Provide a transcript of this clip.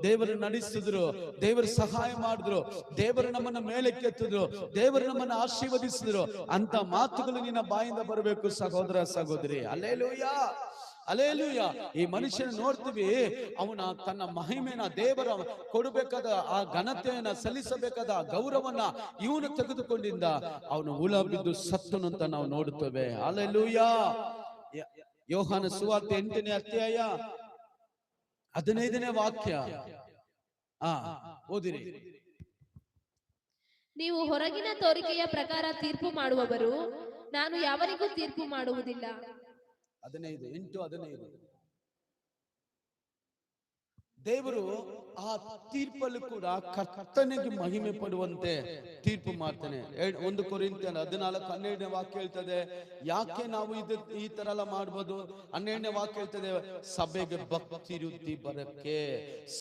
ದೇವರು ನಡೆಸಿದ್ರು, ದೇವರು ಸಹಾಯ ಮಾಡಿದ್ರು, ದೇವರು ನಮ್ಮನ್ನ ಮೇಲೆ ಕೆತ್ತಿದ್ರು, ದೇವರು ನಮ್ಮನ್ನ ಆಶೀರ್ವದಿಸಿದ್ರು ಅಂತ ಮಾತುಗಳು ನಿನ್ನ ಬಾಯಿಂದ ಬರಬೇಕು ಸಹೋದರ ಸಹೋದರಿ. Alleluia, alleluia. ಈ ಮನುಷ್ಯನ ನೋಡ್ತೀವಿ, ಅವನ ತನ್ನ ಮಹಿಮೆನ, ದೇವರ ಕೊಡಬೇಕಾದ ಆ ಘನತೆಯನ್ನ, ಸಲ್ಲಿಸಬೇಕಾದ ಗೌರವನ್ನ ಇವನು ತೆಗೆದುಕೊಂಡಿದ್ದ ಅವನು ಹುಳ ಬಿದ್ದು ಸತ್ತನು ಅಂತ ನಾವು ನೋಡುತ್ತೇವೆ. ಅಲ್ಲೇಲೂಯಾ. ಯೋಹಾನ ಸುವಾರ್ತೆ 8ನೇ ಅಧ್ಯಾಯ 15ನೇ ವಾಕ್ಯ ಓದಿರಿ. ನೀವು ಹೊರಗಿನ ತೋರಿಕೆಯ ಪ್ರಕಾರ ತೀರ್ಪು ಮಾಡುವವರು, ನಾನು ಯಾವನಿಗೂ ತೀರ್ಪು ಮಾಡುವುದಿಲ್ಲ. 15:8-15. ದೇವರು ಆ ತೀರ್ಪಲ್ಲಿ ಕೂಡ ಕರ್ತನಿಗೆ ಮಹಿಮೆ ಪಡುವಂತೆ ತೀರ್ಪು ಮಾಡ್ತಾನೆ. 1 ಕೊರಿಂಥಿಯರ 14:12ನೇ ವಾಕ್ಯ ಹೇಳ್ತದೆ, ಯಾಕೆ ನಾವು ಈ ತರ ಎಲ್ಲ ಮಾಡ್ಬೋದು. 12ನೇ ವಾಕ್ಯ ಹೇಳ್ತದೆ, ಸಭೆಗೆ ಭಕ್ತಿ ವೃದ್ಧಿ ಬರಕ್ಕೆ,